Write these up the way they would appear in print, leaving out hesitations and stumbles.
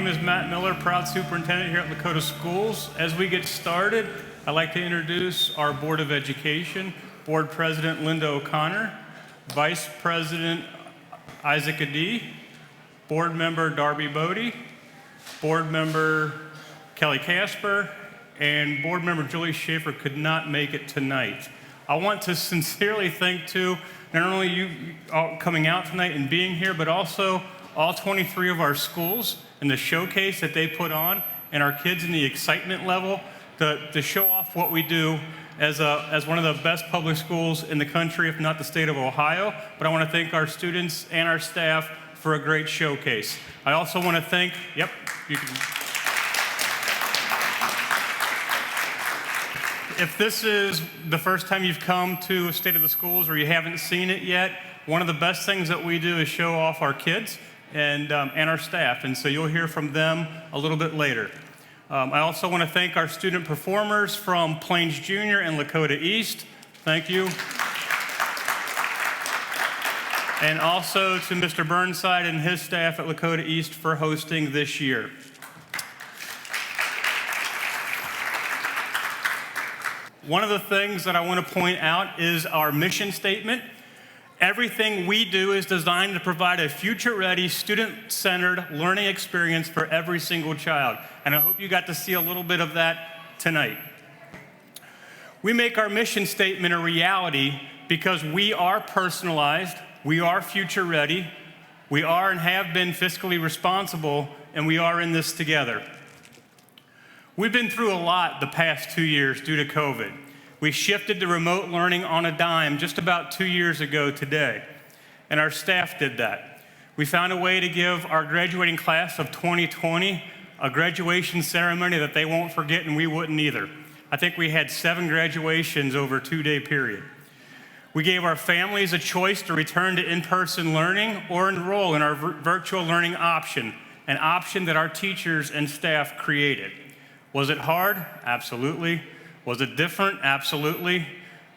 is Matt Miller, proud superintendent here at Lakota Schools. As we get started, I'd like to introduce our Board of Education, Board President Linda O'Connor, Vice President Isaac Adi, Board Member Darby Bodie, Board Member Kelly Casper, and Board Member Julie Schaefer could not make it tonight. I want to sincerely thank, too, not only you all coming out tonight and being here, but also all 23 of our schools and the showcase that they put on, and our kids and the excitement level to show off what we do as one of the best public schools in the country, if not the state of Ohio. But I want to thank our students and our staff for a great showcase. I also want to thank, you can. If this is the first time you've come to State of the Schools or you haven't seen it yet, one of the best things that we do is show off our kids and our staff, and so you'll hear from them a little bit later. I also want to thank our student performers from Plains Junior and Lakota East. Thank you. And also to Mr. Burnside and his staff at Lakota East for hosting this year. One of the things that I want to point out is our mission statement. Everything we do is designed to provide a future-ready, student-centered learning experience for every single child. And I hope you got to see a little bit of that tonight. We make our mission statement a reality because we are personalized, we are future-ready, we are and have been fiscally responsible, and we are in this together. We've been through a lot the past 2 years due to COVID. We shifted to remote learning on a dime just about 2 years ago today, and our staff did that. We found a way to give our graduating class of 2020 a graduation ceremony that they won't forget, and we wouldn't either. I think we had 7 graduations over a 2-day period. We gave our families a choice to return to in-person learning or enroll in our virtual learning option, an option that our teachers and staff created. Was it hard? Absolutely. Was it different? Absolutely.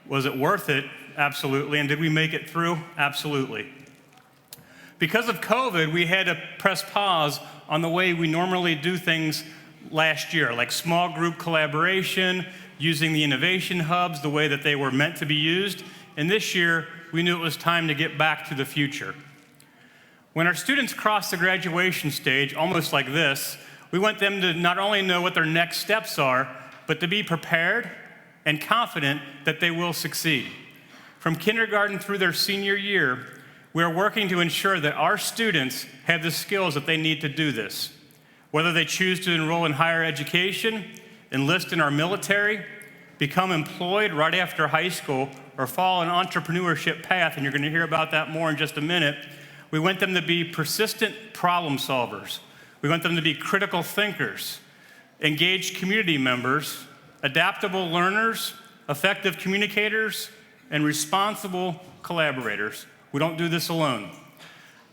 Was it worth it? Absolutely. And did we make it through? Absolutely. Because of COVID, we had to press pause on the way we normally do things last year, like small group collaboration, using the innovation hubs the way that they were meant to be used. And this year, we knew it was time to get back to the future. When our students cross the graduation stage, almost like this, we want them to not only know what their next steps are, but to be prepared and confident that they will succeed. From kindergarten through their senior year, we are working to ensure that our students have the skills that they need to do this. Whether they choose to enroll in higher education, enlist in our military, become employed right after high school, or follow an entrepreneurship path, and you're going to hear about that more in just a minute, we want them to be persistent problem solvers. We want them to be critical thinkers, engaged community members, adaptable learners, effective communicators, and responsible collaborators. We don't do this alone.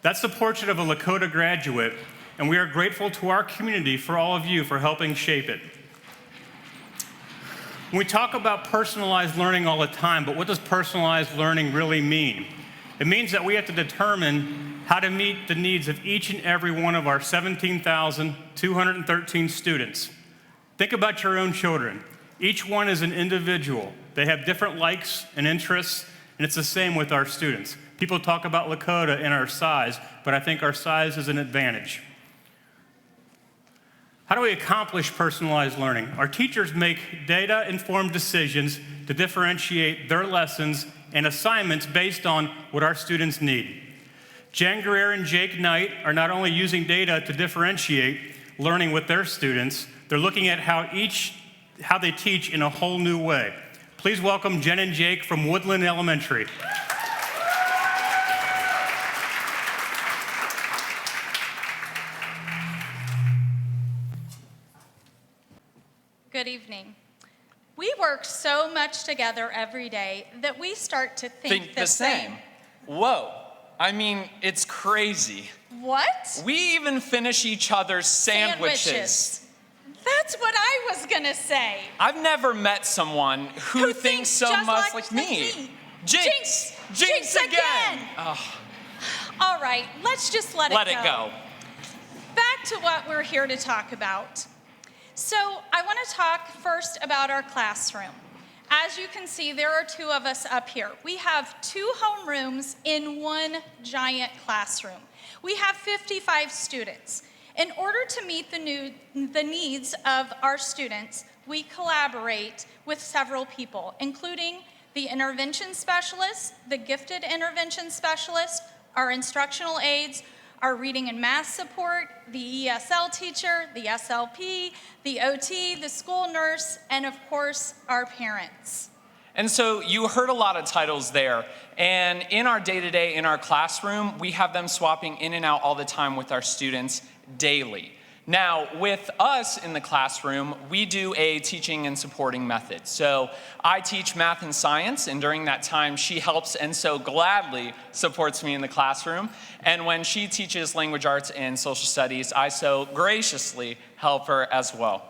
That's the portrait of a Lakota graduate, and we are grateful to our community for all of you for helping shape it. We talk about personalized learning all the time, but what does personalized learning really mean? It means that we have to determine how to meet the needs of each and every one of our 17,213 students. Think about your own children. Each one is an individual. They have different likes and interests, and it's the same with our students. People talk about Lakota and our size, but I think our size is an advantage. How do we accomplish personalized learning? Our teachers make data-informed decisions to differentiate their lessons and assignments based on what our students need. Jen Greer and Jake Knight are not only using data to differentiate learning with their students, they're looking at how they teach in a whole new way. Please welcome Jen and Jake from Woodland Elementary. Good evening. We work so much together every day that we start to think the same. Whoa. I mean, it's crazy. What? We even finish each other's sandwiches. That's what I was gonna say. I've never met someone who thinks so much like me. Jinx again! All right, let's just let it go. Let it go. Back to what we're here to talk about. So I want to talk first about our classroom. As you can see, there are two of us up here. We have 2 homerooms in one giant classroom. We have 55 students. In order to meet the needs of our students, we collaborate with several people, including the intervention specialist, the gifted intervention specialist, our instructional aides, our reading and math support, the ESL teacher, the SLP, the OT, the school nurse, and of course, our parents. And so you heard a lot of titles there. And in our day-to-day, in our classroom, we have them swapping in and out all the time with our students daily. Now, with us in the classroom, we do a teaching and supporting method. So I teach math and science, and during that time, she helps and so gladly supports me in the classroom. And when she teaches language arts and social studies, I so graciously help her as well.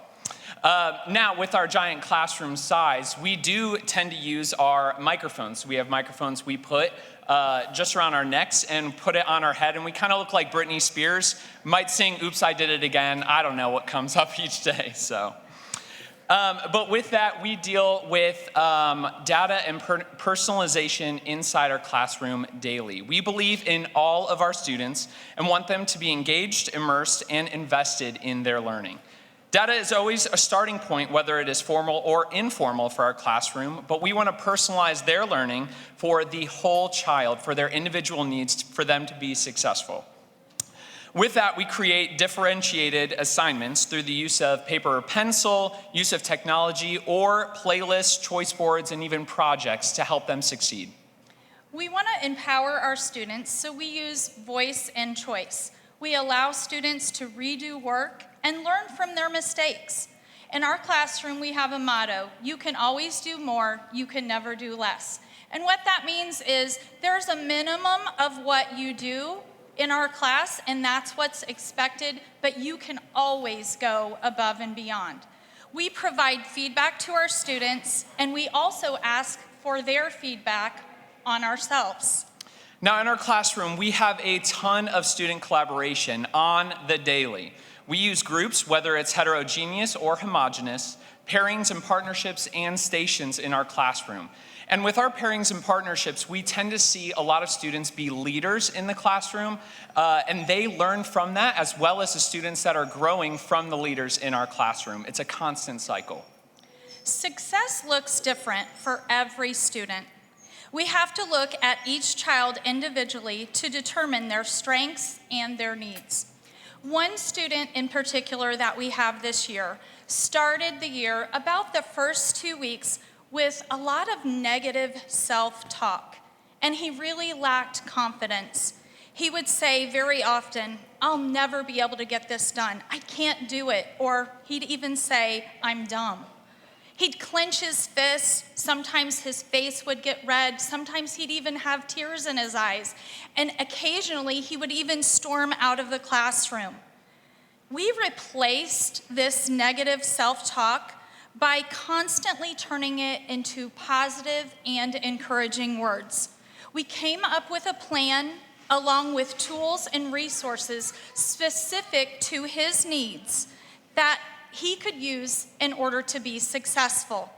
Now, with our giant classroom size, we do tend to use our microphones. We have microphones we put just around our necks and put it on our head, and we kind of look like Britney Spears. Might sing "Oops, I Did It Again." I don't know what comes up each day, so. But with that, we deal with data and personalization inside our classroom daily. We believe in all of our students and want them to be engaged, immersed, and invested in their learning. Data is always a starting point, whether it is formal or informal for our classroom, but we want to personalize their learning for the whole child, for their individual needs, for them to be successful. With that, we create differentiated assignments through the use of paper or pencil, use of technology, or playlists, choice boards, and even projects to help them succeed. We want to empower our students, so we use voice and choice. We allow students to redo work and learn from their mistakes. In our classroom, we have a motto: you can always do more, you can never do less. And what that means is there's a minimum of what you do in our class, and that's what's expected, but you can always go above and beyond. We provide feedback to our students, and we also ask for their feedback on ourselves. Now, in our classroom, we have a ton of student collaboration on the daily. We use groups, whether it's heterogeneous or homogeneous, pairings and partnerships, and stations in our classroom. And with our pairings and partnerships, we tend to see a lot of students be leaders in the classroom, and they learn from that, as well as the students that are growing from the leaders in our classroom. It's a constant cycle. Success looks different for every student. We have to look at each child individually to determine their strengths and their needs. One student in particular that we have this year started the year about the first 2 weeks with a lot of negative self-talk, and he really lacked confidence. He would say very often, "I'll never be able to get this done. I can't do it." Or he'd even say, "I'm dumb." He'd clench his fists. Sometimes his face would get red. Sometimes he'd even have tears in his eyes. And occasionally he would even storm out of the classroom. We replaced this negative self-talk by constantly turning it into positive and encouraging words. We came up with a plan along with tools and resources specific to his needs that he could use in order to be successful.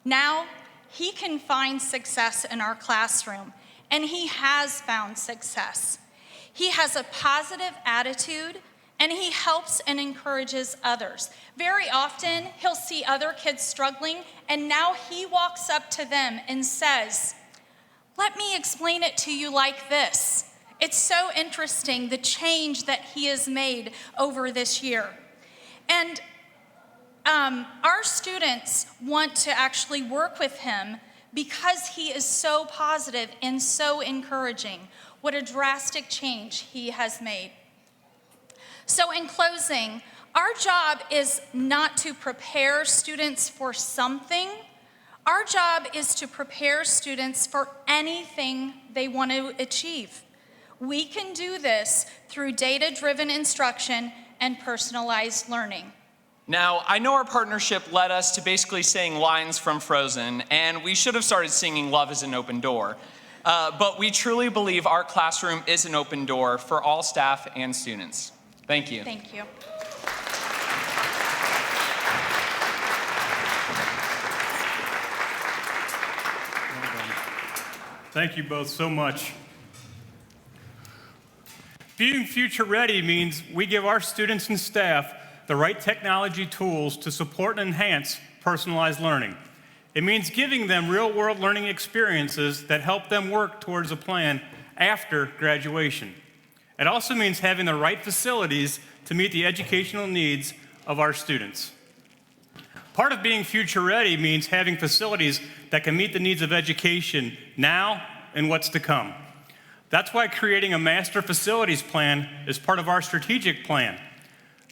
Now, he can find success in our classroom, and he has found success. He has a positive attitude, and he helps and encourages others. Very often, he'll see other kids struggling, and now he walks up to them and says, "Let me explain it to you like this." It's so interesting, the change that he has made over this year. And our students want to actually work with him because he is so positive and so encouraging. What a drastic change he has made. So in closing, our job is not to prepare students for something. Our job is to prepare students for anything they want to achieve. We can do this through data-driven instruction and personalized learning. Now, I know our partnership led us to basically saying lines from Frozen, and we should have started singing "Love is an Open Door." But we truly believe our classroom is an open door for all staff and students. Thank you. Thank you. Thank you both so much. Being future ready means we give our students and staff the right technology tools to support and enhance personalized learning. It means giving them real-world learning experiences that help them work towards a plan after graduation. It also means having the right facilities to meet the educational needs of our students. Part of being future ready means having facilities that can meet the needs of education now and what's to come. That's why creating a master facilities plan is part of our strategic plan.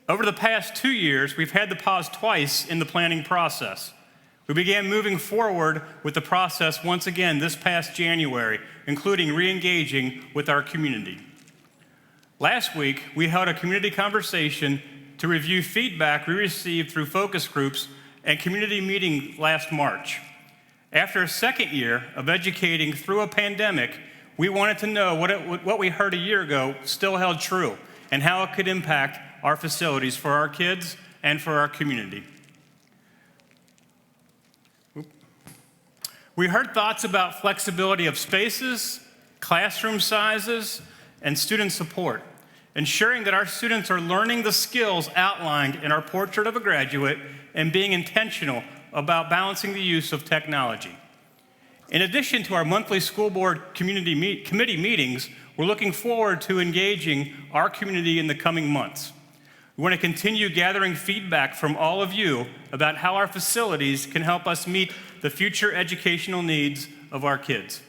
Over the past 2 years, we've had to pause twice in the planning process. We began moving forward with the process once again this past January, including re-engaging with our community. Last week, we held a community conversation to review feedback we received through focus groups and community meeting last March. After a second year of educating through a pandemic, we wanted to know what we heard a year ago still held true and how it could impact our facilities for our kids and for our community. We heard thoughts about flexibility of spaces, classroom sizes, and student support, ensuring that our students are learning the skills outlined in our Portrait of a Graduate and being intentional about balancing the use of technology. In addition to our monthly school board committee meetings, we're looking forward to engaging our community in the coming months. We want to continue gathering feedback from all of you about how our facilities can help us meet the future educational needs of our kids.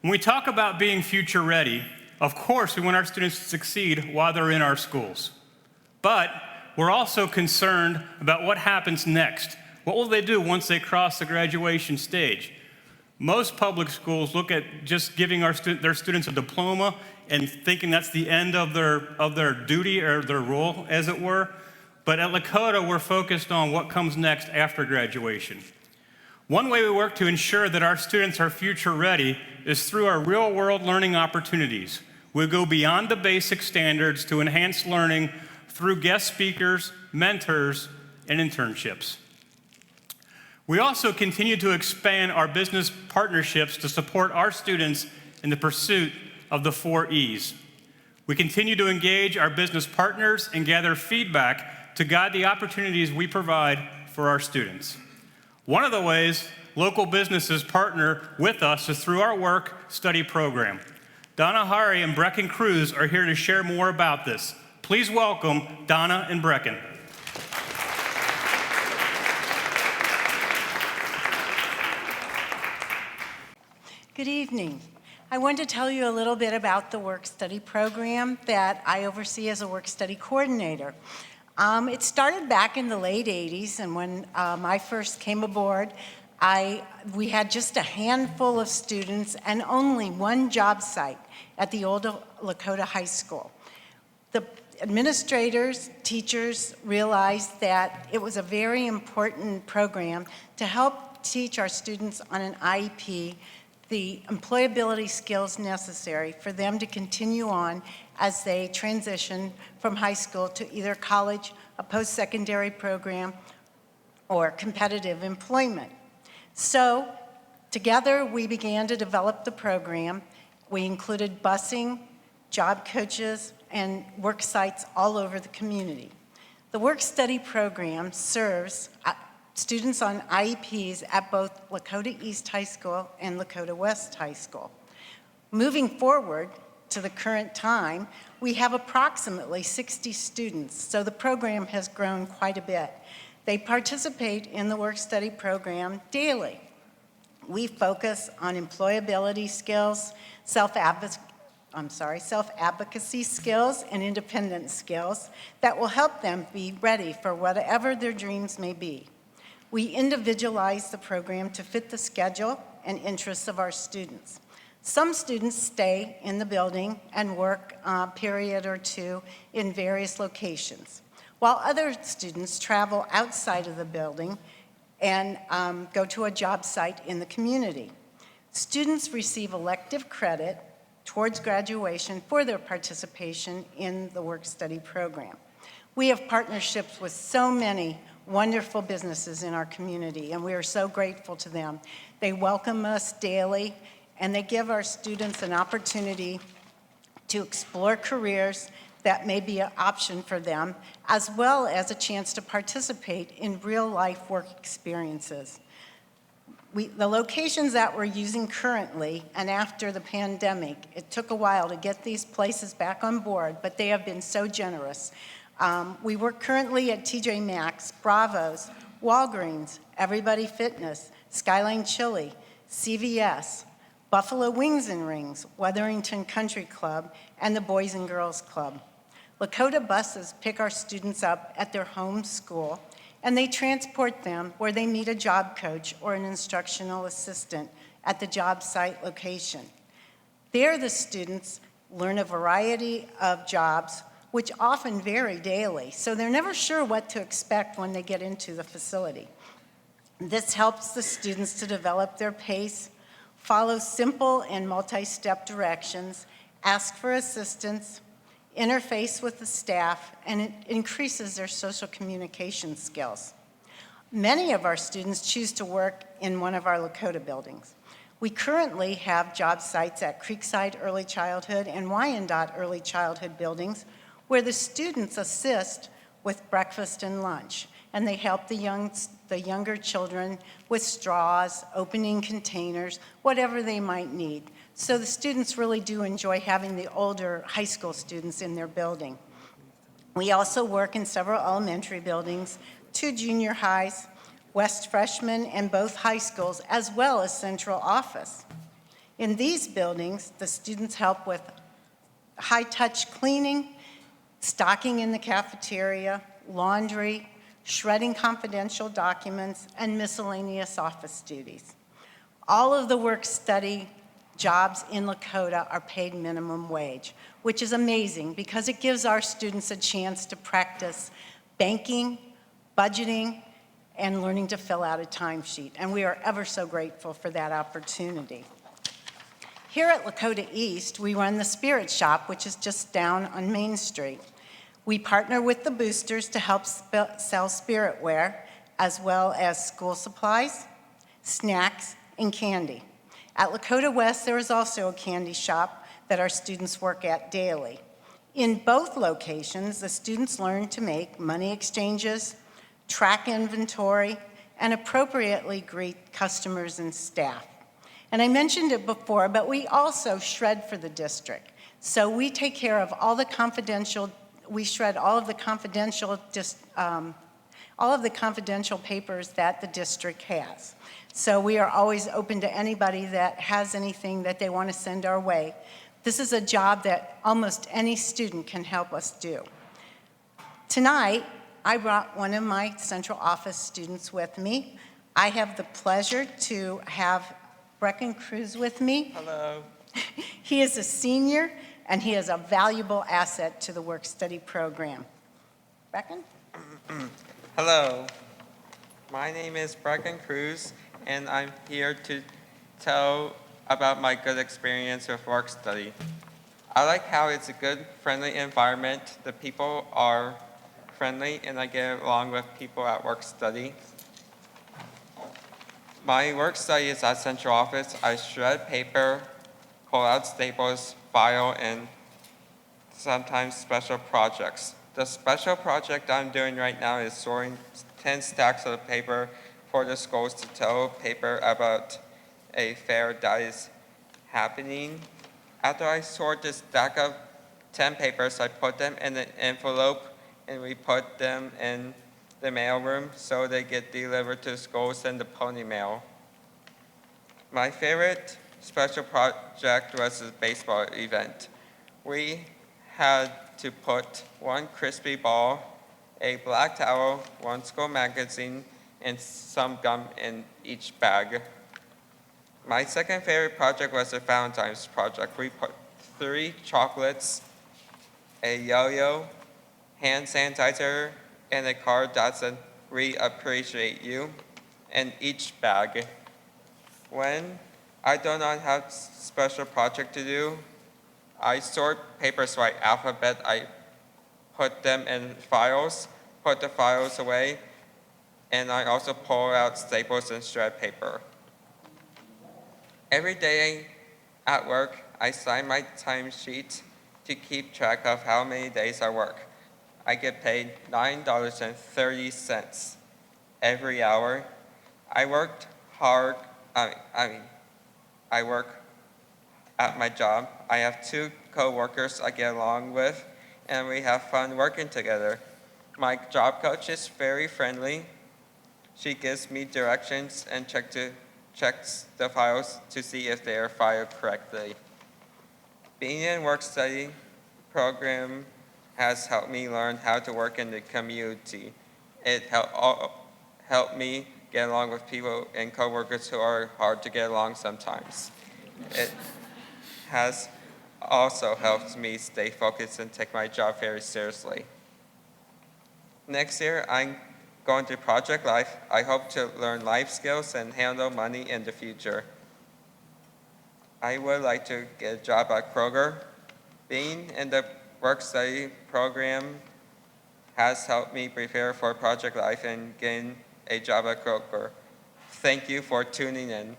When we talk about being future ready, of course we want our students to succeed while they're in our schools. But we're also concerned about what happens next. What will they do once they cross the graduation stage? Most public schools look at just giving their students a diploma and thinking that's the end of their duty or their role, as it were. But at Lakota, we're focused on what comes next after graduation. One way we work to ensure that our students are future ready is through our real-world learning opportunities. We go beyond the basic standards to enhance learning through guest speakers, mentors, and internships. We also continue to expand our business partnerships to support our students in the pursuit of the 4 E's. We continue to engage our business partners and gather feedback to guide the opportunities we provide for our students. One of the ways local businesses partner with us is through our work-study program. Donna Hari and Brecken Cruz are here to share more about this. Please welcome Donna and Brecken. Good evening. I want to tell you a little bit about the work-study program that I oversee as a work-study coordinator. It started back in the late 80s, and when I first came aboard, we had just a handful of students and only one job site at the old Lakota High School. The administrators, teachers realized that it was a very important program to help teach our students on an IEP the employability skills necessary for them to continue on as they transition from high school to either college, a post-secondary program, or competitive employment. So together we began to develop the program. We included busing, job coaches, and work sites all over the community. The work-study program serves students on IEPs at both Lakota East High School and Lakota West High School. Moving forward to the current time, we have approximately 60 students, so the program has grown quite a bit. They participate in the work-study program daily. We focus on employability skills, self-advocacy skills, and independence skills that will help them be ready for whatever their dreams may be. We individualize the program to fit the schedule and interests of our students. Some students stay in the building and work a period or two in various locations, while other students travel outside of the building and go to a job site in the community. Students receive elective credit towards graduation for their participation in the work-study program. We have partnerships with so many wonderful businesses in our community, and we are so grateful to them. They welcome us daily, and they give our students an opportunity to explore careers that may be an option for them, as well as a chance to participate in real-life work experiences. The locations that we're using currently and after the pandemic, it took a while to get these places back on board, but they have been so generous. We work currently at TJ Maxx, Bravo's, Walgreens, Everybody Fitness, Skyline Chili, CVS, Buffalo Wings and Rings, Weatherington Country Club, and the Boys and Girls Club. Lakota buses pick our students up at their home school, and they transport them where they meet a job coach or an instructional assistant at the job site location. There, the students learn a variety of jobs, which often vary daily, so they're never sure what to expect when they get into the facility. This helps the students to develop their pace, follow simple and multi-step directions, ask for assistance, interface with the staff, and it increases their social communication skills. Many of our students choose to work in one of our Lakota buildings. We currently have job sites at Creekside Early Childhood and Wyandotte Early Childhood buildings where the students assist with breakfast and lunch, and they help the younger children with straws, opening containers, whatever they might need. So the students really do enjoy having the older high school students in their building. We also work in several elementary buildings, 2 junior highs, West Freshman, and both high schools, as well as central office. In these buildings, the students help with high-touch cleaning, stocking in the cafeteria, laundry, shredding confidential documents, and miscellaneous office duties. All of the work-study jobs in Lakota are paid minimum wage, which is amazing because it gives our students a chance to practice banking, budgeting, and learning to fill out a timesheet, and we are ever so grateful for that opportunity. Here at Lakota East, we run the Spirit Shop, which is just down on Main Street. We partner with the boosters to help sell spiritware, as well as school supplies, snacks, and candy. At Lakota West, there is also a candy shop that our students work at daily. In both locations, the students learn to make money exchanges, track inventory, and appropriately greet customers and staff. And I mentioned it before, but we also shred for the district. So we take care of all the confidential, we shred all of the confidential papers that the district has. So we are always open to anybody that has anything that they want to send our way. This is a job that almost any student can help us do. Tonight, I brought one of my central office students with me. I have the pleasure to have Breonna Cruz with me. Hello. He is a senior, and he is a valuable asset to the work-study program. Brecken? Hello. My name is Breonna Cruz, and I'm here to tell about my good experience with work study. I like how it's a good, friendly environment. The people are friendly, and I get along with people at work study. My work study is at central office. I shred paper, pull out staples, file, and sometimes special projects. The special project I'm doing right now is sorting 10 stacks of paper for the schools to tell paper about a fair that is happening. After I sort this stack of 10 papers, I put them in an envelope and we put them in the mailroom so they get delivered to schools in the pony mail. My favorite special project was the baseball event. We had to put one crispy ball, a black towel, one school magazine, and some gum in each bag. My second favorite project was the Valentine's project. We put 3 chocolates, a yo-yo, hand sanitizer, and a card that said, "We appreciate you," in each bag. When I do not have special project to do, I sort papers by alphabet. I put them in files, put the files away, and I also pull out staples and shred paper. Every day at work, I sign my timesheet to keep track of how many days I work. I get paid $9.30 every hour. I worked hard. I work at my job. I have 2 co-workers I get along with, and we have fun working together. My job coach is very friendly. She gives me directions and checks the files to see if they are filed correctly. Being in work-study program has helped me learn how to work in the community. It helped me get along with people and coworkers who are hard to get along sometimes. It has also helped me stay focused and take my job very seriously. Next year, I'm going to Project Life. I hope to learn life skills and handle money in the future. I would like to get a job at Kroger. Being in the work-study program has helped me prepare for Project Life and gain a job at Kroger. Thank you for tuning in.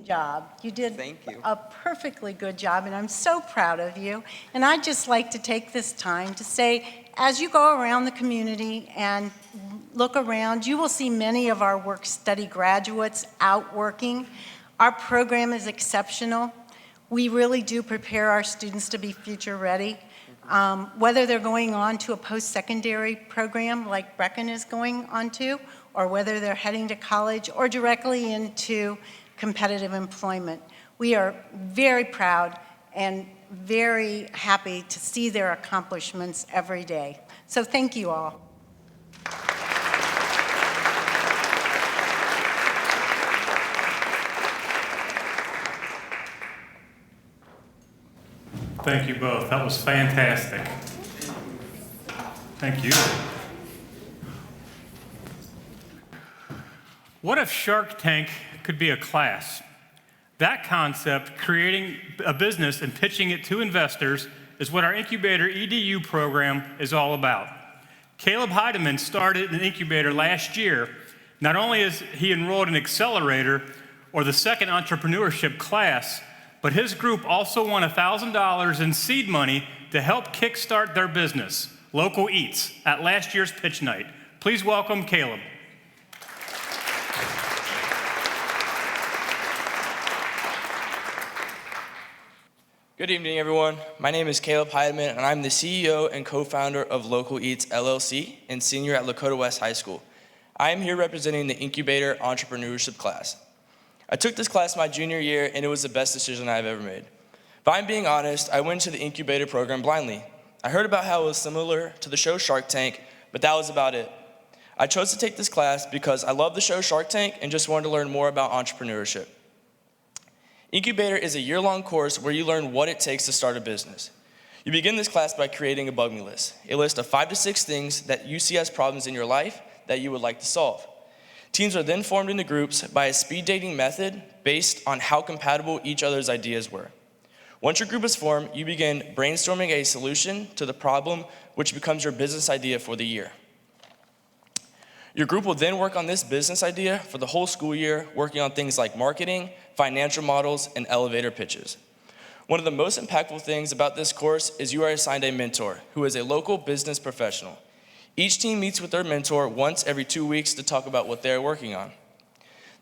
Job. You did Thank you. a perfectly good job, and I'm so proud of you. And I'd just like to take this time to say, as you go around the community and look around, you will see many of our work-study graduates out working. Our program is exceptional. We really do prepare our students to be future ready. Whether they're going on to a post-secondary program like Brecken is going on to, or whether they're heading to college or directly into competitive employment. We are very proud and very happy to see their accomplishments every day. So thank you all. Thank you both. That was fantastic. Thank you. What if Shark Tank could be a class? That concept, creating a business and pitching it to investors, is what our Incubator EDU program is all about. Caleb Heidemann started an incubator last year. Not only is he enrolled in Accelerator, or the second entrepreneurship class, but his group also won $1,000 in seed money to help kickstart their business, Local Eats, at last year's pitch night. Please welcome Caleb. Good evening, everyone. My name is Caleb Heidemann, and I'm the CEO and co-founder of Local Eats, LLC, and senior at Lakota West High School. I am here representing the Incubator Entrepreneurship class. I took this class my junior year, and it was the best decision I've ever made. If I'm being honest, I went to the Incubator program blindly. I heard about how it was similar to the show Shark Tank, but that was about it. I chose to take this class because I love the show Shark Tank and just wanted to learn more about entrepreneurship. Incubator is a year-long course where you learn what it takes to start a business. You begin this class by creating a bug me list, a list of 5 to 6 things that you see as problems in your life that you would like to solve. Teams are then formed into groups by a speed dating method based on how compatible each other's ideas were. Once your group is formed, you begin brainstorming a solution to the problem, which becomes your business idea for the year. Your group will then work on this business idea for the whole school year, working on things like marketing, financial models, and elevator pitches. One of the most impactful things about this course is you are assigned a mentor who is a local business professional. Each team meets with their mentor once every 2 weeks to talk about what they're working on.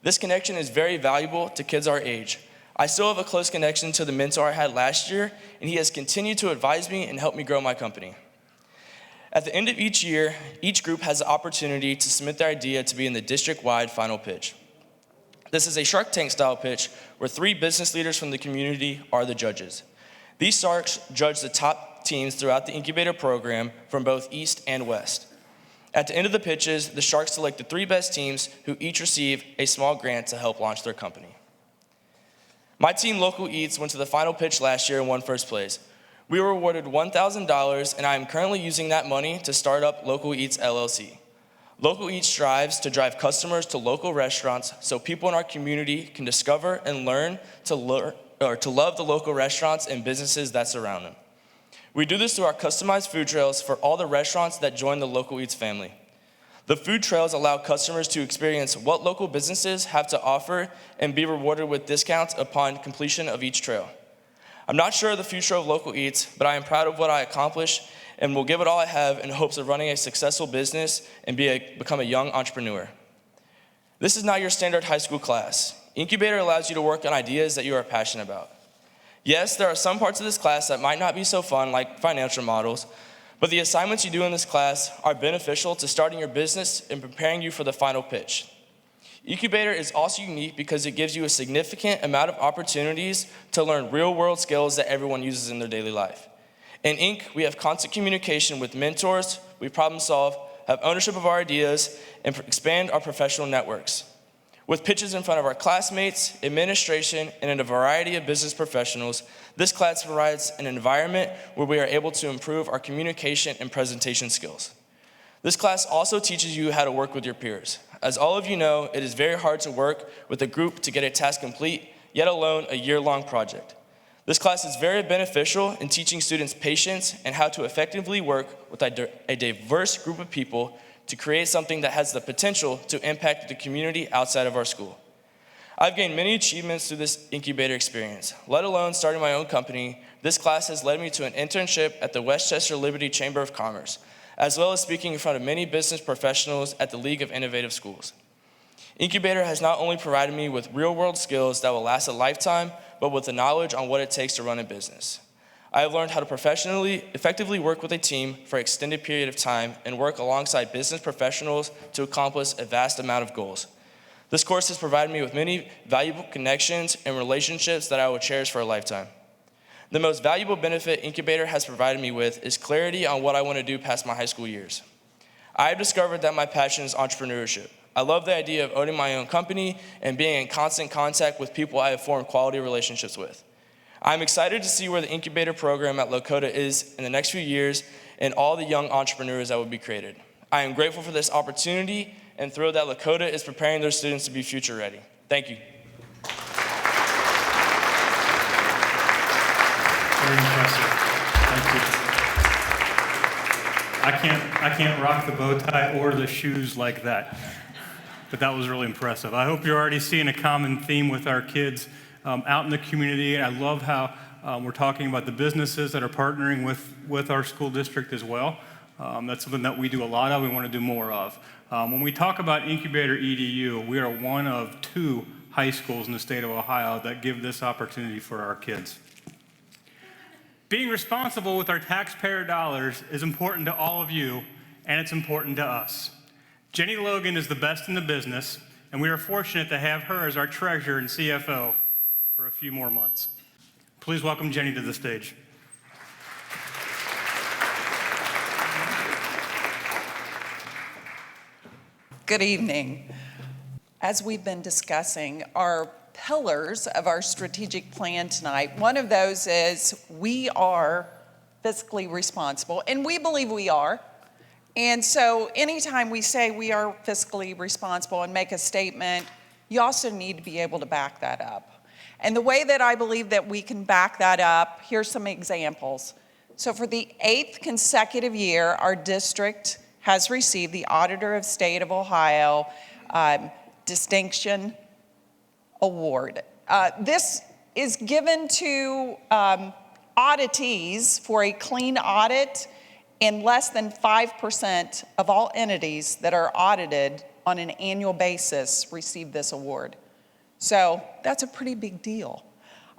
This connection is very valuable to kids our age. I still have a close connection to the mentor I had last year, and he has continued to advise me and help me grow my company. At the end of each year, each group has the opportunity to submit their idea to be in the district-wide final pitch. This is a Shark Tank style pitch where 3 business leaders from the community are the judges. These sharks judge the top teams throughout the incubator program from both East and West. At the end of the pitches, the sharks select the 3 best teams who each receive a small grant to help launch their company. My team, Local Eats, went to the final pitch last year and won first place. We were awarded $1,000, and I am currently using that money to start up Local Eats LLC. Local Eats strives to drive customers to local restaurants so people in our community can discover and learn to love the local restaurants and businesses that surround them. We do this through our customized food trails for all the restaurants that join the Local Eats family. The food trails allow customers to experience what local businesses have to offer and be rewarded with discounts upon completion of each trail. I'm not sure of the future of Local Eats, but I am proud of what I accomplished and will give it all I have in hopes of running a successful business and become a young entrepreneur. This is not your standard high school class. Incubator allows you to work on ideas that you are passionate about. Yes, there are some parts of this class that might not be so fun, like financial models, but the assignments you do in this class are beneficial to starting your business and preparing you for the final pitch. Incubator is also unique because it gives you a significant amount of opportunities to learn real-world skills that everyone uses in their daily life. In Inc., we have constant communication with mentors, we problem solve, have ownership of our ideas, and expand our professional networks. With pitches in front of our classmates, administration, and in a variety of business professionals, this class provides an environment where we are able to improve our communication and presentation skills. This class also teaches you how to work with your peers. As all of you know, it is very hard to work with a group to get a task complete, yet alone a year-long project. This class is very beneficial in teaching students patience and how to effectively work with a diverse group of people to create something that has the potential to impact the community outside of our school. I've gained many achievements through this incubator experience. Let alone starting my own company, this class has led me to an internship at the Westchester Liberty Chamber of Commerce, as well as speaking in front of many business professionals at the League of Innovative Schools. Incubator has not only provided me with real-world skills that will last a lifetime, but with the knowledge on what it takes to run a business. I have learned how to effectively work with a team for an extended period of time and work alongside business professionals to accomplish a vast amount of goals. This course has provided me with many valuable connections and relationships that I will cherish for a lifetime. The most valuable benefit Incubator has provided me with is clarity on what I want to do past my high school years. I have discovered that my passion is entrepreneurship. I love the idea of owning my own company and being in constant contact with people I have formed quality relationships with. I'm excited to see where the incubator program at Lakota is in the next few years and all the young entrepreneurs that will be created. I am grateful for this opportunity and thrilled that Lakota is preparing their students to be future ready. Thank you. Very impressive. Thank you. I can't rock the bow tie or the shoes like that, but that was really impressive. I hope you're already seeing a common theme with our kids out in the community. I love how we're talking about the businesses that are partnering with our school district as well. That's something that we do a lot of, we want to do more of. When we talk about Incubator EDU, we are one of 2 high schools in the state of Ohio that give this opportunity for our kids. Being responsible with our taxpayer dollars is important to all of you, and it's important to us. Jenny Logan is the best in the business, and we are fortunate to have her as our treasurer and CFO for a few more months. Please welcome Jenny to the stage. Good evening. As we've been discussing, our pillars of our strategic plan tonight, one of those is we are fiscally responsible, and we believe we are. And so anytime we say we are fiscally responsible and make a statement, you also need to be able to back that up. And the way that I believe that we can back that up, here's some examples. So for the 8th consecutive year, our district has received the Auditor of State of Ohio Distinction Award. This is given to auditees for a clean audit, and less than 5% of all entities that are audited on an annual basis receive this award. So that's a pretty big deal.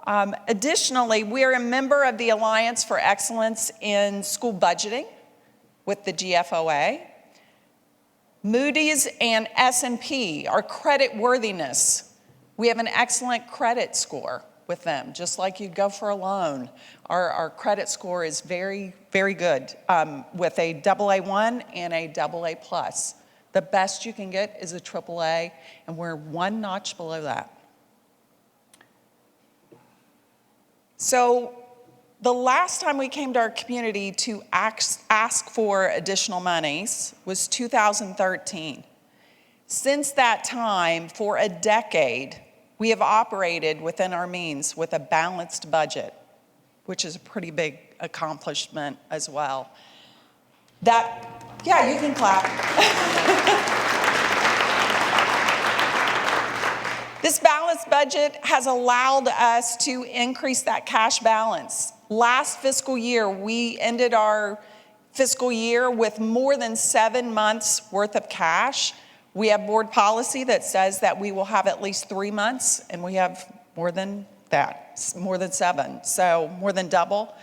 Additionally, we're a member of the Alliance for Excellence in School Budgeting with the GFOA. Moody's and S&P, our credit worthiness. We have an excellent credit score with them, just like you'd go for a loan. Our credit score is very, very good with a AA1 and a AA+. The best you can get is a AAA, and we're 1 notch below that. So The last time we came to our community to ask for additional monies was 2013. Since that time, for a decade, we have operated within our means with a balanced budget, which is a pretty big accomplishment as well. Yeah, you can clap. This balanced budget has allowed us to increase that cash balance. Last fiscal year, we ended our fiscal year with more than 7 months worth of cash. We have board policy that says that we will have at least 3 months, and we have more than that, more than 7, so more than double.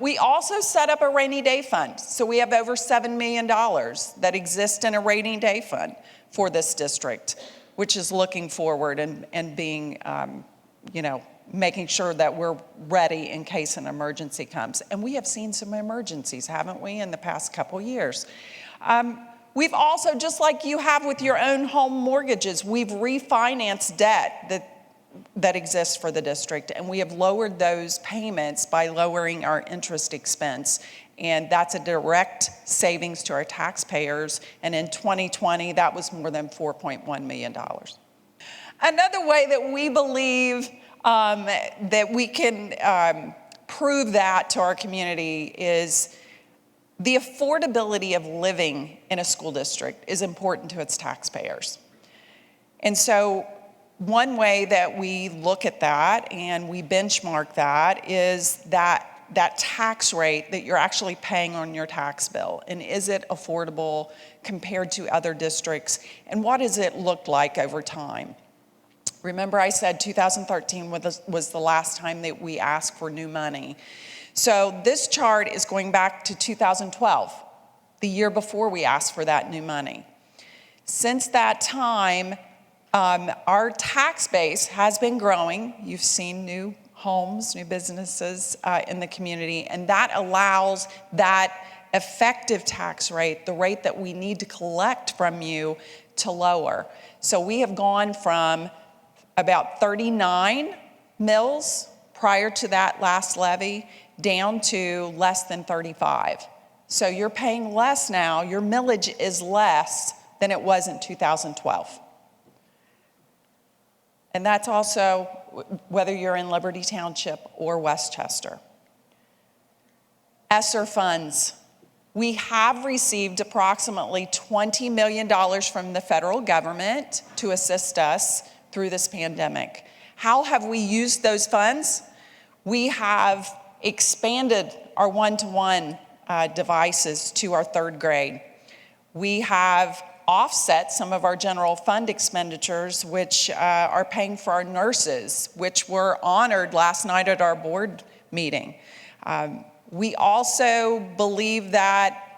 We also set up a rainy day fund. So we have over $7 million that exist in a rainy day fund for this district, which is looking forward and being, making sure that we're ready in case an emergency comes. And we have seen some emergencies, haven't we, in the past couple years. We've also, just like you have with your own home mortgages, we've refinanced debt that exists for the district, and we have lowered those payments by lowering our interest expense. And that's a direct savings to our taxpayers. And in 2020, that was more than $4.1 million. Another way that we believe that we can prove that to our community is the affordability of living in a school district is important to its taxpayers. And so one way that we look at that and we benchmark that is that tax rate that you're actually paying on your tax bill. And is it affordable compared to other districts? And what does it look like over time? Remember I said 2013 was the last time that we asked for new money. So this chart is going back to 2012, the year before we asked for that new money. Since that time, our tax base has been growing. You've seen new homes, new businesses in the community, and that allows that effective tax rate, the rate that we need to collect from you, to lower. So we have gone from about 39 mills prior to that last levy down to less than 35. So you're paying less now, your millage is less than it was in 2012. And that's also whether you're in Liberty Township or Westchester. ESSER funds. We have received approximately $20 million from the federal government to assist us through this pandemic. How have we used those funds? We have expanded our one-to-one devices to our 3rd grade. We have offset some of our general fund expenditures, which are paying for our nurses, which were honored last night at our board meeting. We also believe that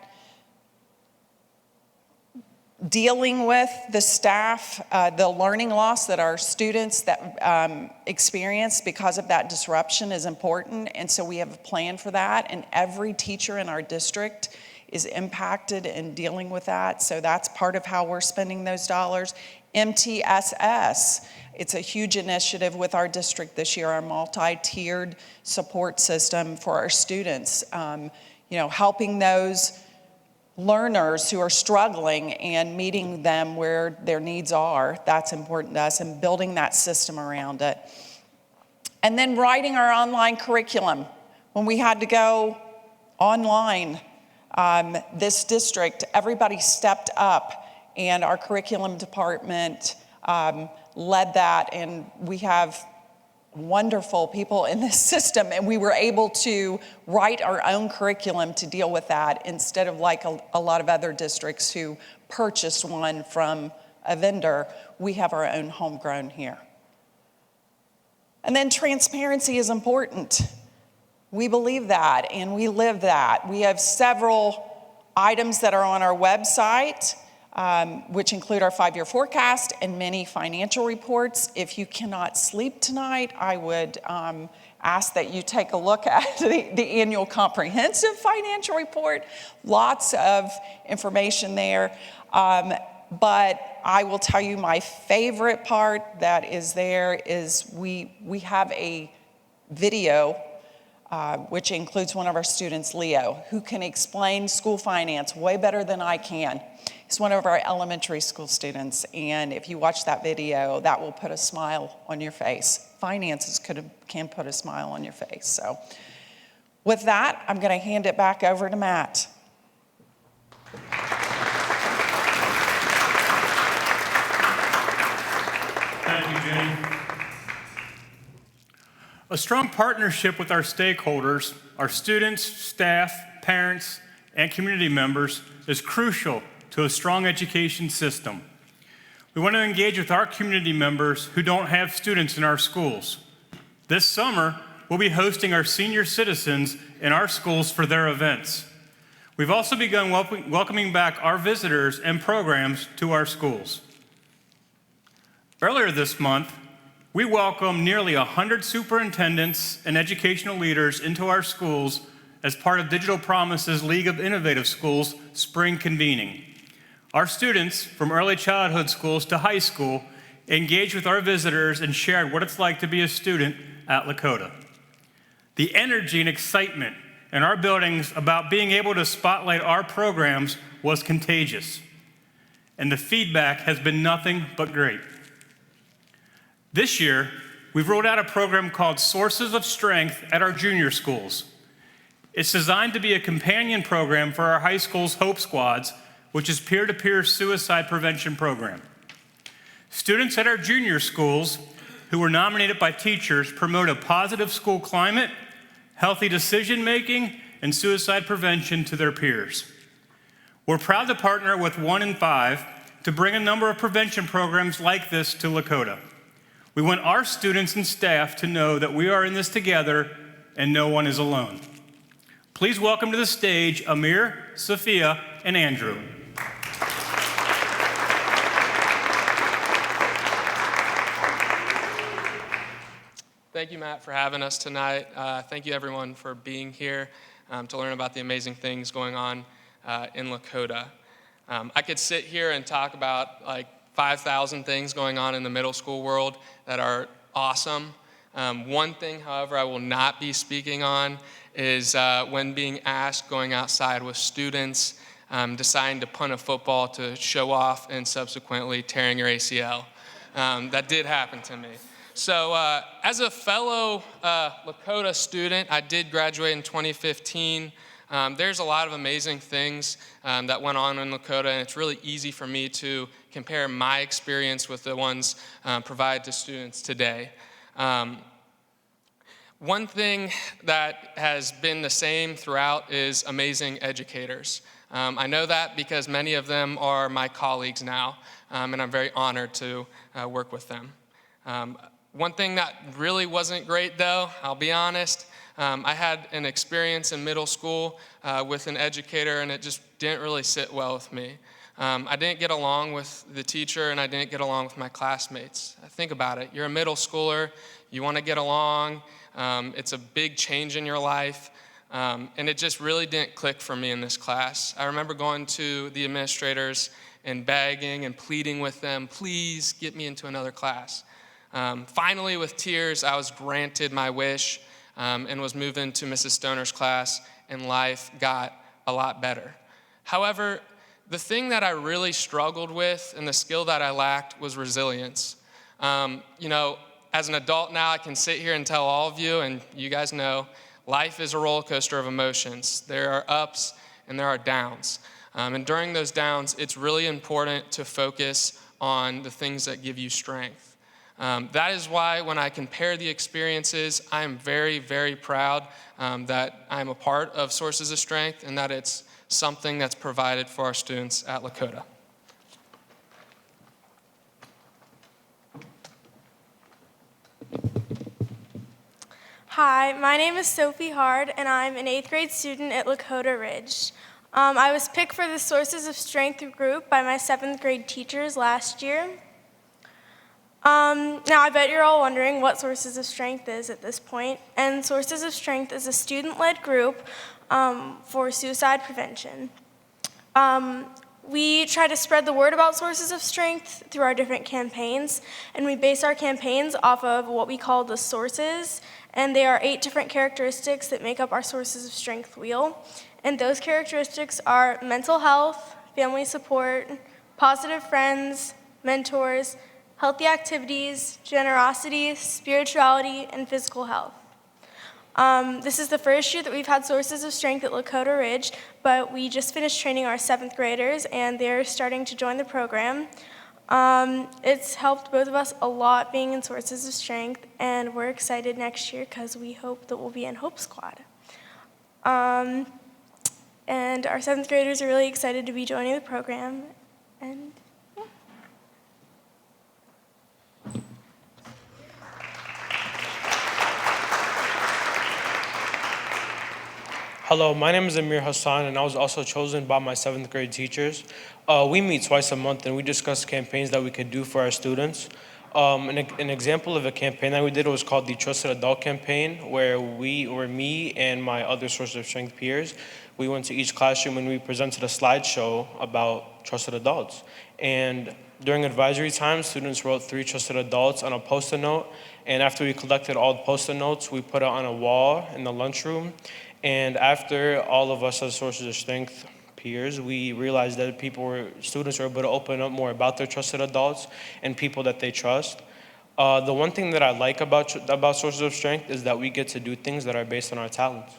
dealing with the staff, the learning loss that our students that experience because of that disruption is important, and so we have a plan for that, and every teacher in our district is impacted in dealing with that, so that's part of how we're spending those dollars. MTSS, it's a huge initiative with our district this year, our multi-tiered support system for our students, helping those learners who are struggling and meeting them where their needs are. That's important to us, and building that system around it. And then writing our online curriculum. When we had to go online, this district, everybody stepped up, and our curriculum department led that, and we have wonderful people in this system, and we were able to write our own curriculum to deal with that instead of like a lot of other districts who purchased one from a vendor. We have our own homegrown here. And then transparency is important. We believe that, and we live that. We have several items that are on our website, which include our 5-year forecast and many financial reports. If you cannot sleep tonight, I would ask that you take a look at the annual comprehensive financial report. Lots of information there. But I will tell you my favorite part that is there is we have a video which includes one of our students, Leo, who can explain school finance way better than I can. He's one of our elementary school students, and if you watch that video, that will put a smile on your face. Finances can put a smile on your face. So with that, I'm going to hand it back over to Matt. Thank you, Jenny. A strong partnership with our stakeholders, our students, staff, parents, and community members is crucial to a strong education system. We want to engage with our community members who don't have students in our schools. This summer, we'll be hosting our senior citizens in our schools for their events. We've also begun welcoming back our visitors and programs to our schools. Earlier this month, we welcomed nearly 100 superintendents and educational leaders into our schools as part of Digital Promise's League of Innovative Schools spring convening. Our students, from early childhood schools to high school, engaged with our visitors and shared what it's like to be a student at Lakota. The energy and excitement in our buildings about being able to spotlight our programs was contagious, and the feedback has been nothing but great. This year, we've rolled out a program called Sources of Strength at our junior schools. It's designed to be a companion program for our high school's Hope Squads, which is peer-to-peer suicide prevention program. Students at our junior schools who were nominated by teachers promote a positive school climate, healthy decision-making, and suicide prevention to their peers. We're proud to partner with 1 in 5 to bring a number of prevention programs like this to Lakota. We want our students and staff to know that we are in this together and no one is alone. Please welcome to the stage Amir, Sophia, and Andrew. Thank you, Matt, for having us tonight. Thank you, everyone, for being here to learn about the amazing things going on in Lakota. I could sit here and talk about like 5,000 things going on in the middle school world that are awesome. One thing, however, I will not be speaking on is when being asked going outside with students, deciding to punt a football to show off and subsequently tearing your ACL. That did happen to me. So as a fellow Lakota student, I did graduate in 2015. There's a lot of amazing things that went on in Lakota, and it's really easy for me to compare my experience with the ones provided to students today. One thing that has been the same throughout is amazing educators. I know that because many of them are my colleagues now, and I'm very honored to work with them. One thing that really wasn't great, though, I'll be honest, I had an experience in middle school with an educator, and it just didn't really sit well with me. I didn't get along with the teacher, and I didn't get along with my classmates. Think about it. You're a middle schooler. You want to get along. It's a big change in your life, and it just really didn't click for me in this class. I remember going to the administrators and begging and pleading with them, please get me into another class. Finally, with tears, I was granted my wish and was moved into Mrs. Stoner's class, and life got a lot better. However, the thing that I really struggled with and the skill that I lacked was resilience. As an adult now, I can sit here and tell all of you, and you guys know, life is a roller coaster of emotions. There are ups and there are downs. And during those downs, it's really important to focus on the things that give you strength. That is why when I compare the experiences, I am very, very proud that I'm a part of Sources of Strength and that it's something that's provided for our students at Lakota. Hi, my name is Sophie Hard, and I'm an 8th grade student at Lakota Ridge. I was picked for the Sources of Strength group by my 7th grade teachers last year. Now, I bet you're all wondering what Sources of Strength is at this point, and Sources of Strength is a student-led group for suicide prevention. We try to spread the word about Sources of Strength through our different campaigns, and we base our campaigns off of what we call the sources And there are 8 different characteristics that make up our sources of strength wheel. And those characteristics are mental health, family support, positive friends, mentors, healthy activities, generosity, spirituality, and physical health. This is the first year that we've had sources of strength at Lakota Ridge, but we just finished training our 7th graders, and they're starting to join the program. It's helped both of us a lot being in sources of strength, and we're excited next year because we hope that we'll be in Hope Squad. And our 7th graders are really excited to be joining the program, and Hello, my name is Amir Hassan, and I was also chosen by my 7th grade teachers. We meet twice a month, and we discuss campaigns that we could do for our students. An example of a campaign that we did was called the Trusted Adult Campaign, where me and my other Sources of Strength peers, we went to each classroom and we presented a slideshow about trusted adults. And during advisory time, students wrote 3 trusted adults on a Post-it note, and after we collected all the Post-it notes, we put it on a wall in the lunchroom. And after all of us as Sources of Strength peers, we realized that students were able to open up more about their trusted adults and people that they trust. The one thing that I like about Sources of Strength is that we get to do things that are based on our talents.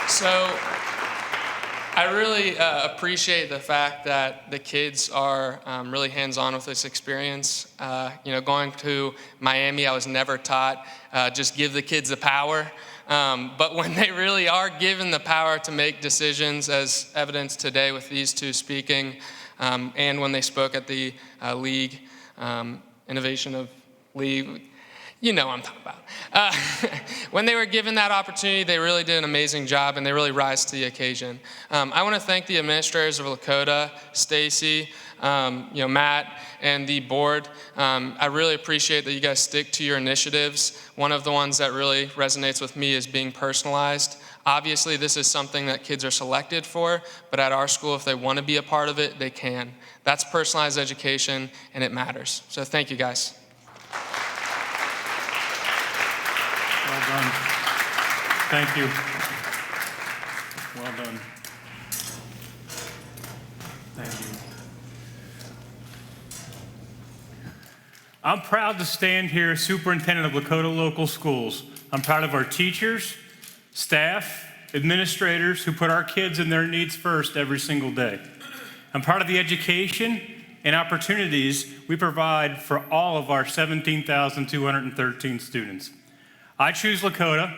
So I really appreciate the fact that the kids are really hands-on with this experience. Going to Miami, I was never taught just give the kids the power. But when they really are given the power to make decisions, as evidenced today with these 2 speaking, and when they spoke at the League, Innovation of League, you know what I'm talking about. When they were given that opportunity, they really did an amazing job, and they really rise to the occasion. I want to thank the administrators of Lakota, Stacy, Matt, and the board. I really appreciate that you guys stick to your initiatives. One of the ones that really resonates with me is being personalized. Obviously, this is something that kids are selected for, but at our school, if they want to be a part of it, they can. That's personalized education, and it matters. So thank you, guys. Well done. Thank you. Well done. Thank you. I'm proud to stand here as Superintendent of Lakota Local Schools. I'm proud of our teachers, staff, administrators who put our kids and their needs first every single day. I'm proud of the education and opportunities we provide for all of our 17,213 students. I choose Lakota,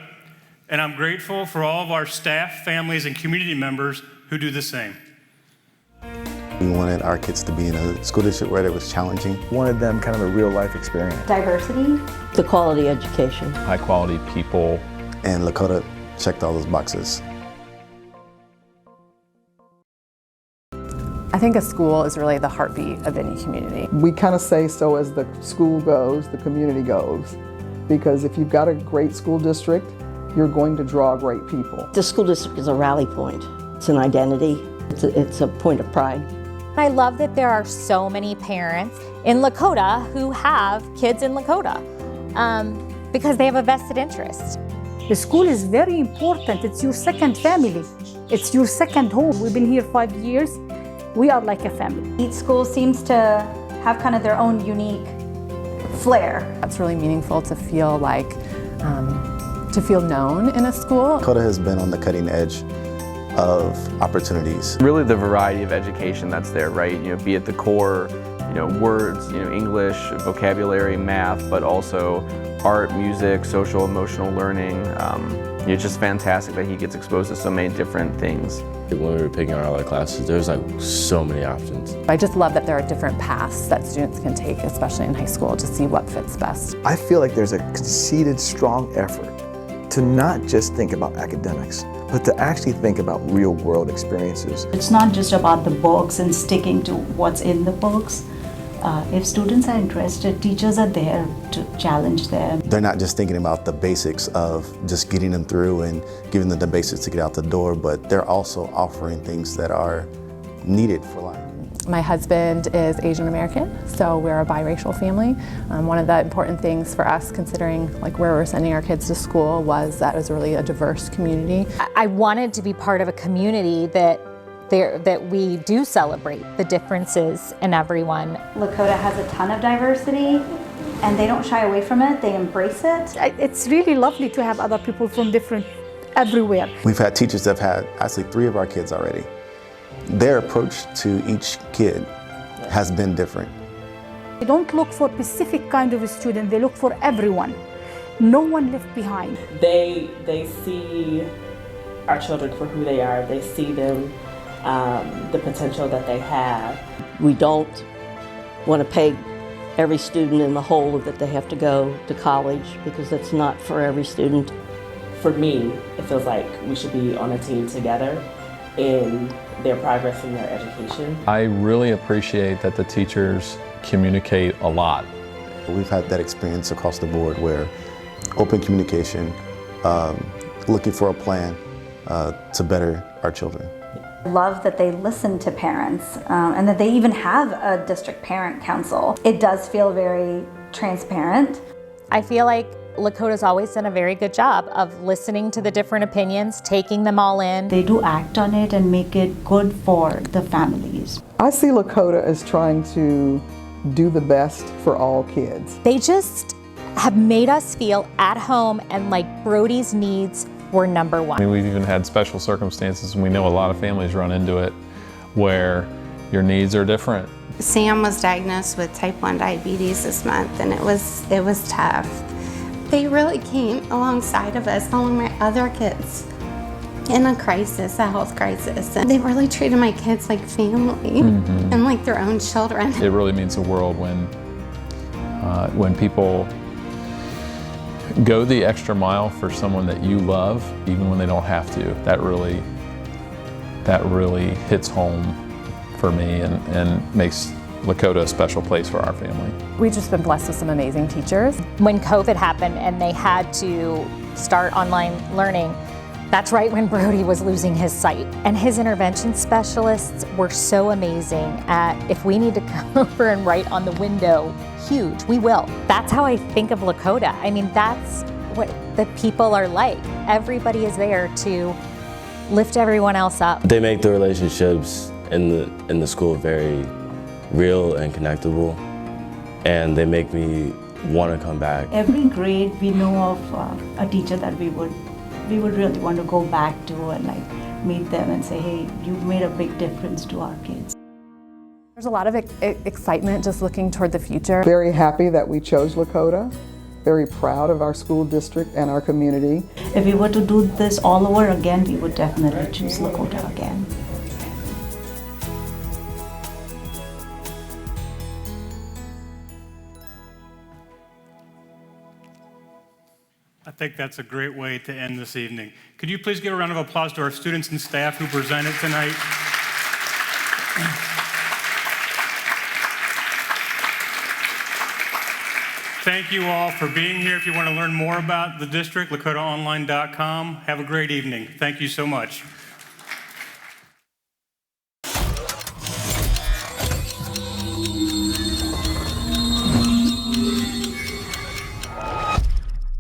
and I'm grateful for all of our staff, families, and community members who do the same. We wanted our kids to be in a school district where it was challenging. Wanted them kind of a real life experience. Diversity. The quality education. High quality people. And Lakota checked all those boxes. I think a school is really the heartbeat of any community. We kind of say so as the school goes, the community goes. Because if you've got a great school district, you're going to draw great people. The school district is a rally point. It's an identity. It's a point of pride. I love that there are so many parents in Lakota who have kids in Lakota because they have a vested interest. The school is very important. It's your second family. It's your second home. We've been here 5 years. We are like a family. Each school seems to have kind of their own unique flair. It's really meaningful to feel like, to feel known in a school. Lakota has been on the cutting edge of opportunities. Really the variety of education that's there, right? Be at the core, words, English, vocabulary, math, but also art, music, social, emotional learning. It's just fantastic that he gets exposed to so many different things. When we were picking out all our classes, there's like so many options. I just love that there are different paths that students can take, especially in high school, to see what fits best. I feel like there's a conceited, strong effort to not just think about academics, but to actually think about real world experiences. It's not just about the books and sticking to what's in the books. If students are interested, teachers are there to challenge them. They're not just thinking about the basics of just getting them through and giving them the basics to get out the door, but they're also offering things that are needed for life. My husband is Asian American, so we're a biracial family. One of the important things for us, considering like where we're sending our kids to school, was that it was really a diverse community. I wanted to be part of a community that we do celebrate the differences in everyone. Lakota has a ton of diversity, and they don't shy away from it, they embrace it. It's really lovely to have other people from everywhere. We've had teachers that have had actually 3 of our kids already. Their approach to each kid has been different. They don't look for a specific kind of a student, they look for everyone. No one left behind. They see our children for who they are. They see them, the potential that they have. We don't want to peg every student in the hole that they have to go to college, because that's not for every student. For me, it feels like we should be on a team together in their progress in their education. I really appreciate that the teachers communicate a lot. We've had that experience across the board where open communication, looking for a plan to better our children. I love that they listen to parents and that they even have a district parent council. It does feel very transparent. I feel like Lakota's always done a very good job of listening to the different opinions, taking them all in. They do act on it and make it good for the families. I see Lakota as trying to do the best for all kids. They just have made us feel at home and like Brody's needs were number one. I mean, we've even had special circumstances, and we know a lot of families run into it, where your needs are different. Sam was diagnosed with type 1 diabetes this month, and it was tough. They really came alongside of us, along my other kids, in a crisis, a health crisis. And they really treated my kids like family and like their own children. It really means the world when people go the extra mile for someone that you love, even when they don't have to. That really hits home for me and makes Lakota a special place for our family. We've just been blessed with some amazing teachers. When COVID happened and they had to start online learning, that's right when Brody was losing his sight. And his intervention specialists were so amazing at, if we need to come over and write on the window, huge, we will. That's how I think of Lakota. I mean, that's what the people are like. Everybody is there to lift everyone else up. They make the relationships in the school very real and connectable, and they make me want to come back. Every grade we know of a teacher that we would really want to go back to and like meet them and say, hey, you've made a big difference to our kids. There's a lot of excitement just looking toward the future. Very happy that we chose Lakota. Very proud of our school district and our community. If we were to do this all over again, we would definitely choose Lakota again. I think that's a great way to end this evening. Could you please give a round of applause to our students and staff who presented tonight? Thank you all for being here. If you want to learn more about the district, LakotaOnline.com. Have a great evening. Thank you so much.